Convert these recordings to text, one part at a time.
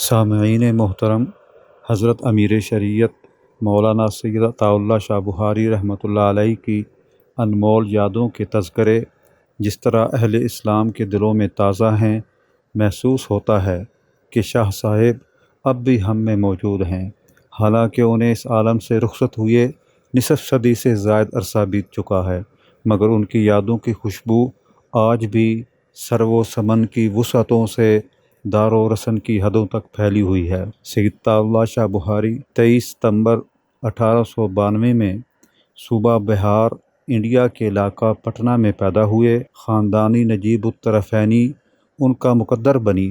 سامعین محترم، حضرت امیر شریعت مولانا سید عطا اللہ شاہ بخاری رحمۃ اللہ علیہ کی انمول یادوں کے تذکرے جس طرح اہل اسلام کے دلوں میں تازہ ہیں، محسوس ہوتا ہے کہ شاہ صاحب اب بھی ہم میں موجود ہیں، حالانکہ انہیں اس عالم سے رخصت ہوئے نصف صدی سے زائد عرصہ بیت چکا ہے، مگر ان کی یادوں کی خوشبو آج بھی سر و سمن کی وسعتوں سے دار و رسن کی حدوں تک پھیلی ہوئی ہے۔ سید عطا اللہ شاہ بخاری 23 ستمبر 1892 میں صوبہ بہار، انڈیا کے علاقہ پٹنہ میں پیدا ہوئے۔ خاندانی نجیب الطرفینی ان کا مقدر بنی۔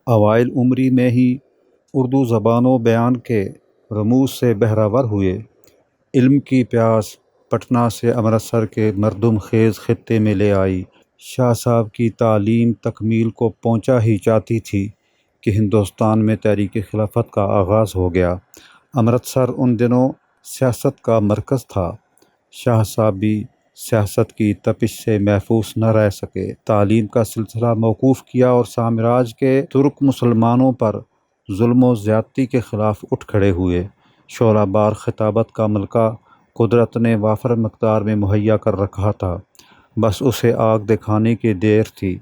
اوائل عمری میں ہی اردو زبان و بیان کے رموز سے بہرہ ور ہوئے۔ علم کی پیاس پٹنہ سے امرتسر کے مردم خیز خطے میں لے آئی۔ شاہ صاحب کی تعلیم تکمیل کو پہنچا ہی چاہتی تھی کہ ہندوستان میں تحریک خلافت کا آغاز ہو گیا۔ امرتسر ان دنوں سیاست کا مرکز تھا۔ شاہ صاحب بھی سیاست کی تپش سے محفوظ نہ رہ سکے۔ تعلیم کا سلسلہ موقوف کیا اور سامراج کے ترک مسلمانوں پر ظلم و زیادتی کے خلاف اٹھ کھڑے ہوئے۔ شعلہ بار خطابت کا ملکہ قدرت نے وافر مقدار میں مہیا کر رکھا تھا، بس اسے آگ دکھانے کی دیر تھی۔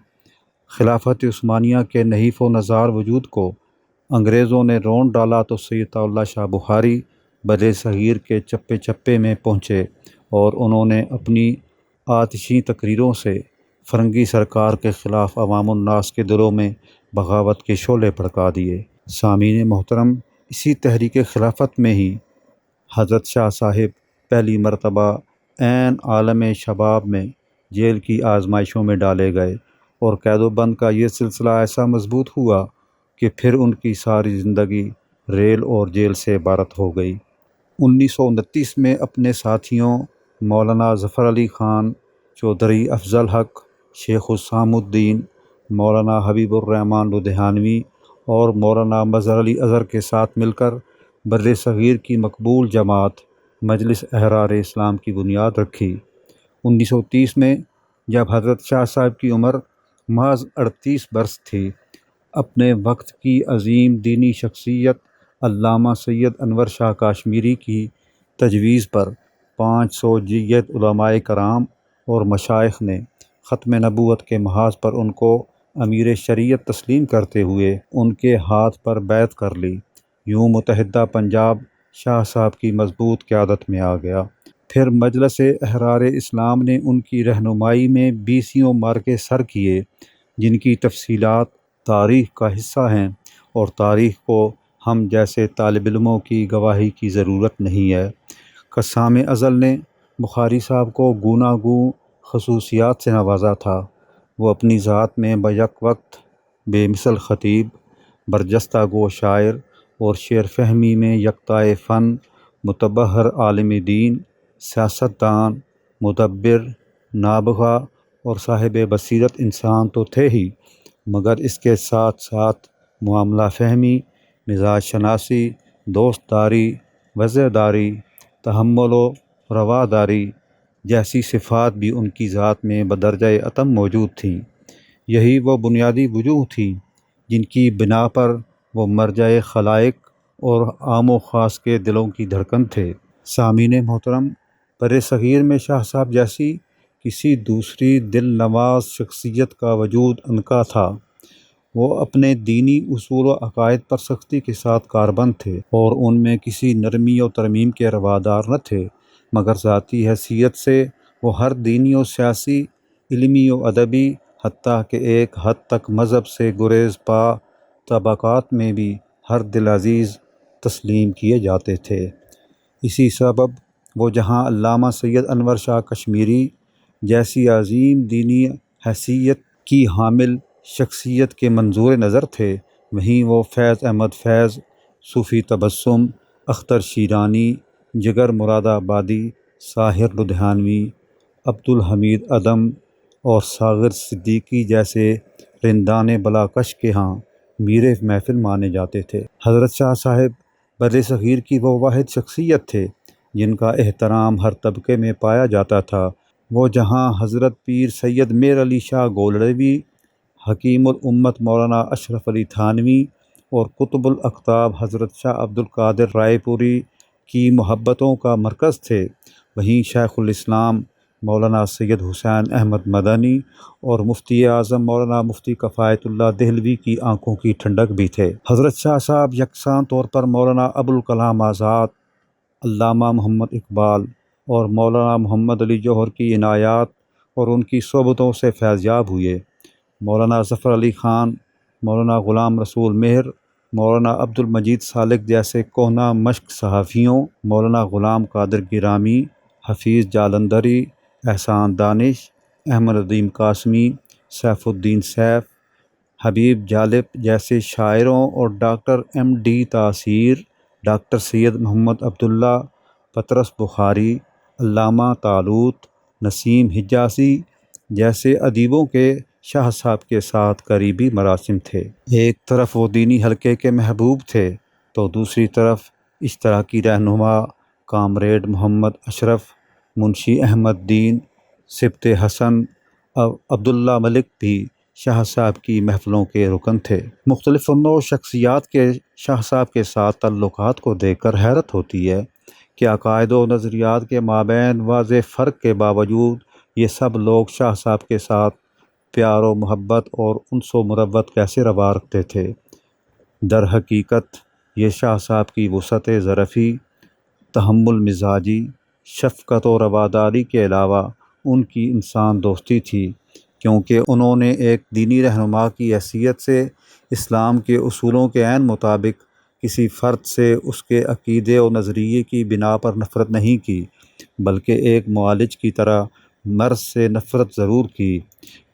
خلافت عثمانیہ کے نحیف و نژاد وجود کو انگریزوں نے رونڈ ڈالا تو سید عطا اللہ شاہ بخاری بر صغیر کے چپے چپے میں پہنچے اور انہوں نے اپنی آتشی تقریروں سے فرنگی سرکار کے خلاف عوام الناس کے دلوں میں بغاوت کے شعلے بھڑکا دیے۔ سامعین محترم، اسی تحریک خلافت میں ہی حضرت شاہ صاحب پہلی مرتبہ عین عالم شباب میں جیل کی آزمائشوں میں ڈالے گئے اور قید و بند کا یہ سلسلہ ایسا مضبوط ہوا کہ پھر ان کی ساری زندگی ریل اور جیل سے عبارت ہو گئی۔ 1929 میں اپنے ساتھیوں مولانا ظفر علی خان، چودھری افضل حق، شیخ حسام الدین، مولانا حبیب الرحمن لدھیانوی اور مولانا مظہر علی اظہر کے ساتھ مل کر بر صغیر کی مقبول جماعت مجلس احرار اسلام کی بنیاد رکھی۔ 1930 میں جب حضرت شاہ صاحب کی عمر محض 38 برس تھی، اپنے وقت کی عظیم دینی شخصیت علامہ سید انور شاہ کاشمیری کی تجویز پر 500 جیت علماء کرام اور مشائخ نے ختم نبوت کے محاذ پر ان کو امیر شریعت تسلیم کرتے ہوئے ان کے ہاتھ پر بیعت کر لی۔ یوں متحدہ پنجاب شاہ صاحب کی مضبوط قیادت میں آ گیا۔ پھر مجلس احرار اسلام نے ان کی رہنمائی میں 20 معرکے سر کیے، جن کی تفصیلات تاریخ کا حصہ ہیں اور تاریخ کو ہم جیسے طالب علموں کی گواہی کی ضرورت نہیں ہے۔ قسام ازل نے بخاری صاحب کو گوناگوں خصوصیات سے نوازا تھا۔ وہ اپنی ذات میں بیک وقت بے مثل خطیب، برجستہ گو شاعر اور شعر فہمی میں یکتائے فن، متبحر عالم دین، سیاستدان، مدبر، نابغہ اور صاحب بصیرت انسان تو تھے ہی، مگر اس کے ساتھ ساتھ معاملہ فہمی، مزاج شناسی، دوست داری، وزیداری، تحمل و رواداری جیسی صفات بھی ان کی ذات میں بدرجہ اتم موجود تھیں۔ یہی وہ بنیادی وجوہ تھیں جن کی بنا پر وہ مرجع خلائق اور عام و خاص کے دلوں کی دھڑکن تھے۔ سامعین محترم، بر صغیر میں شاہ صاحب جیسی کسی دوسری دل نواز شخصیت کا وجود عنقا تھا۔ وہ اپنے دینی اصول و عقائد پر سختی کے ساتھ کاربند تھے اور ان میں کسی نرمی و ترمیم کے روادار نہ تھے، مگر ذاتی حیثیت سے وہ ہر دینی و سیاسی، علمی و ادبی، حتیٰ کہ ایک حد تک مذہب سے گریز پا طبقات میں بھی ہر دل عزیز تسلیم کیے جاتے تھے۔ اسی سبب وہ جہاں علامہ سید انور شاہ کشمیری جیسی عظیم دینی حیثیت کی حامل شخصیت کے منظور نظر تھے، وہیں وہ فیض احمد فیض، صوفی تبسم، اختر شیرانی، جگر مراد آبادی، ساحر لدھیانوی، عبدالحمید عدم اور ساغر صدیقی جیسے رندان بلاکش کے ہاں میر محفل مانے جاتے تھے۔ حضرت شاہ صاحب بر صغیر کی وہ واحد شخصیت تھے جن کا احترام ہر طبقے میں پایا جاتا تھا۔ وہ جہاں حضرت پیر سید میر علی شاہ گولڑوی، حکیم الامت مولانا اشرف علی تھانوی اور قطب الاقطاب حضرت شاہ عبد القادر رائے پوری کی محبتوں کا مرکز تھے، وہیں شیخ الاسلام مولانا سید حسین احمد مدنی اور مفتی اعظم مولانا مفتی کفایت اللہ دہلوی کی آنکھوں کی ٹھنڈک بھی تھے۔ حضرت شاہ صاحب یکساں طور پر مولانا ابوالکلام آزاد، علامہ محمد اقبال اور مولانا محمد علی جوہر کی عنایات اور ان کی صحبتوں سے فیض یاب ہوئے۔ مولانا ظفر علی خان، مولانا غلام رسول مہر، مولانا عبد المجید سالک جیسے کہنہ مشق صحافیوں، مولانا غلام قادر گرامی، حفیظ جالندھری، احسان دانش، احمد ندیم قاسمی، سیف الدین سیف، حبیب جالب جیسے شاعروں اور ڈاکٹر ایم ڈی تاثیر، ڈاکٹر سید محمد عبداللہ، پطرس بخاری، علامہ طالوت، نسیم حجازی جیسے ادیبوں کے شاہ صاحب کے ساتھ قریبی مراسم تھے۔ ایک طرف وہ دینی حلقے کے محبوب تھے تو دوسری طرف اشتراکی رہنما کامریڈ محمد اشرف، منشی احمد دین، سبط حسن، عبداللہ ملک بھی شاہ صاحب کی محفلوں کے رکن تھے۔ مختلف النوع شخصیات کے شاہ صاحب کے ساتھ تعلقات کو دیکھ کر حیرت ہوتی ہے کہ عقائد و نظریات کے مابین واضح فرق کے باوجود یہ سب لوگ شاہ صاحب کے ساتھ پیار و محبت اور انس و مروت کیسے روا رکھتے تھے۔ در حقیقت یہ شاہ صاحب کی وسعت ظرفی، تحمل مزاجی، شفقت و رواداری کے علاوہ ان کی انسان دوستی تھی، کیونکہ انہوں نے ایک دینی رہنما کی حیثیت سے اسلام کے اصولوں کے عین مطابق کسی فرد سے اس کے عقیدے و نظریے کی بنا پر نفرت نہیں کی، بلکہ ایک معالج کی طرح مرض سے نفرت ضرور کی،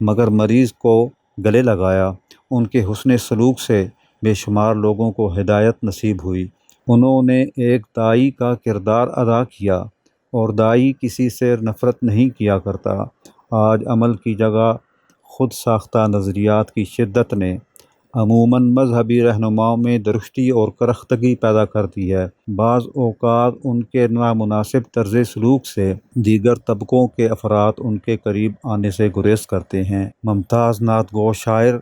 مگر مریض کو گلے لگایا۔ ان کے حسن سلوک سے بے شمار لوگوں کو ہدایت نصیب ہوئی۔ انہوں نے ایک داعی کا کردار ادا کیا، اور داعی کسی سے نفرت نہیں کیا کرتا۔ آج عمل کی جگہ خود ساختہ نظریات کی شدت نے عموماً مذہبی رہنماؤں میں درشتی اور کرختگی پیدا کر دی ہے۔ بعض اوقات ان کے نامناسب طرز سلوک سے دیگر طبقوں کے افراد ان کے قریب آنے سے گریز کرتے ہیں۔ ممتاز نعت گو شاعر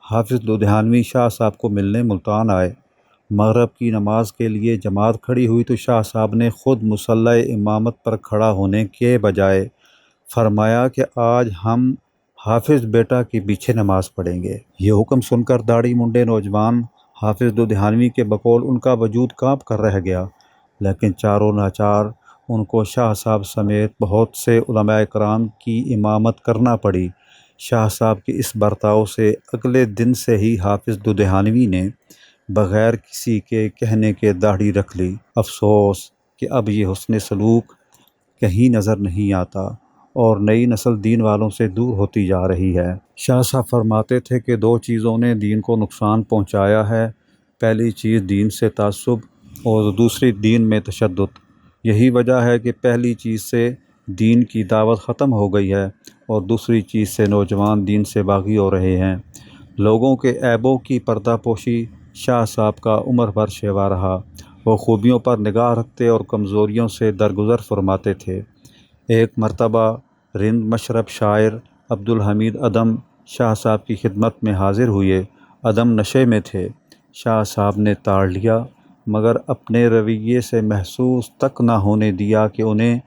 حافظ لدھیانوی شاہ صاحب کو ملنے ملتان آئے۔ مغرب کی نماز کے لیے جماعت کھڑی ہوئی تو شاہ صاحب نے خود مصلی امامت پر کھڑا ہونے کے بجائے فرمایا کہ آج ہم حافظ بیٹا کے پیچھے نماز پڑھیں گے۔ یہ حکم سن کر داڑھی منڈے نوجوان حافظ لدھیانوی کے بقول ان کا وجود کانپ کر رہ گیا، لیکن چاروں ناچار ان کو شاہ صاحب سمیت بہت سے علماء کرام کی امامت کرنا پڑی۔ شاہ صاحب کے اس برتاؤ سے اگلے دن سے ہی حافظ لدھیانوی نے بغیر کسی کے کہنے کے داڑھی رکھ لی۔ افسوس کہ اب یہ حسن سلوک کہیں نظر نہیں آتا اور نئی نسل دین والوں سے دور ہوتی جا رہی ہے۔ شاہ صاحب فرماتے تھے کہ دو چیزوں نے دین کو نقصان پہنچایا ہے، پہلی چیز دین سے تعصب اور دوسری دین میں تشدد۔ یہی وجہ ہے کہ پہلی چیز سے دین کی دعوت ختم ہو گئی ہے اور دوسری چیز سے نوجوان دین سے باغی ہو رہے ہیں۔ لوگوں کے عیبوں کی پردہ پوشی شاہ صاحب کا عمر بھر شیوا رہا۔ وہ خوبیوں پر نگاہ رکھتے اور کمزوریوں سے درگزر فرماتے تھے۔ ایک مرتبہ رند مشرب شاعر عبدالحمید عدم شاہ صاحب کی خدمت میں حاضر ہوئے۔ عدم نشے میں تھے۔ شاہ صاحب نے تاڑ لیا، مگر اپنے رویے سے محسوس تک نہ ہونے دیا کہ انہیں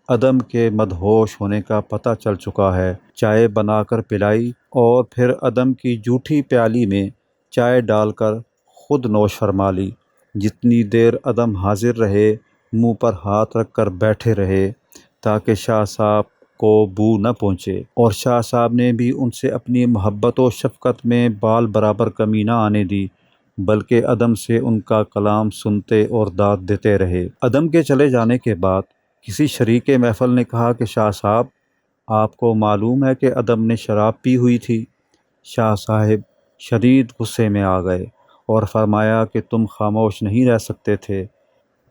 عدم کے مدہوش ہونے کا پتہ چل چکا ہے۔ چائے بنا کر پلائی اور پھر عدم کی جھوٹی پیالی میں چائے ڈال کر خود نوش فرما لی۔ جتنی دیر عدم حاضر رہے منہ پر ہاتھ رکھ کر بیٹھے رہے تاکہ شاہ صاحب کو بو نہ پہنچے، اور شاہ صاحب نے بھی ان سے اپنی محبت و شفقت میں بال برابر کمی نہ آنے دی، بلکہ عدم سے ان کا کلام سنتے اور داد دیتے رہے۔ عدم کے چلے جانے کے بعد کسی شریک محفل نے کہا کہ شاہ صاحب، آپ کو معلوم ہے کہ عدم نے شراب پی ہوئی تھی؟ شاہ صاحب شدید غصے میں آ گئے اور فرمایا کہ تم خاموش نہیں رہ سکتے تھے۔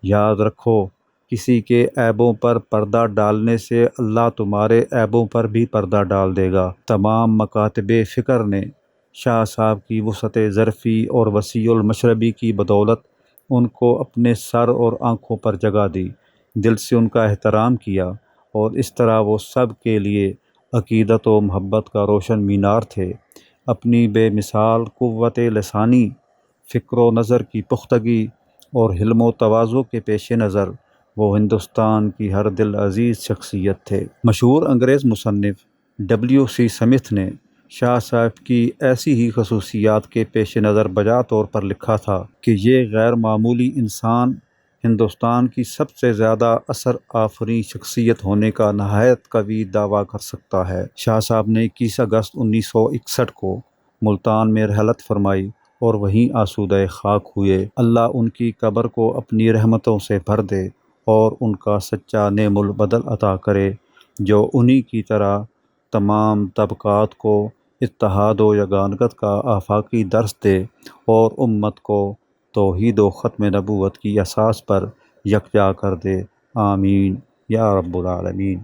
یاد رکھو، کسی کے عیبوں پر پردہ ڈالنے سے اللہ تمہارے عیبوں پر بھی پردہ ڈال دے گا۔ تمام مکاتب فکر نے شاہ صاحب کی وسعت ظرفی اور وسیع المشربی کی بدولت ان کو اپنے سر اور آنکھوں پر جگہ دی، دل سے ان کا احترام کیا، اور اس طرح وہ سب کے لیے عقیدت و محبت کا روشن مینار تھے۔ اپنی بے مثال قوت لسانی، فکر و نظر کی پختگی اور حلم و تواضع کے پیش نظر وہ ہندوستان کی ہر دل عزیز شخصیت تھے۔ مشہور انگریز مصنف W.C. سمتھ نے شاہ صاحب کی ایسی ہی خصوصیات کے پیش نظر بجا طور پر لکھا تھا کہ یہ غیر معمولی انسان ہندوستان کی سب سے زیادہ اثر آفریں شخصیت ہونے کا نہایت قوی دعویٰ کر سکتا ہے۔ شاہ صاحب نے 21 اگست 1961 کو ملتان میں رحلت فرمائی اور وہیں آسودہ خاک ہوئے۔ اللہ ان کی قبر کو اپنی رحمتوں سے بھر دے اور ان کا سچا نعم البدل عطا کرے، جو انہی کی طرح تمام طبقات کو اتحاد و یگانگت کا آفاقی درس دے اور امت کو توحید و ختم نبوت کی اساس پر یکجا کر دے۔ آمین یا رب العالمین۔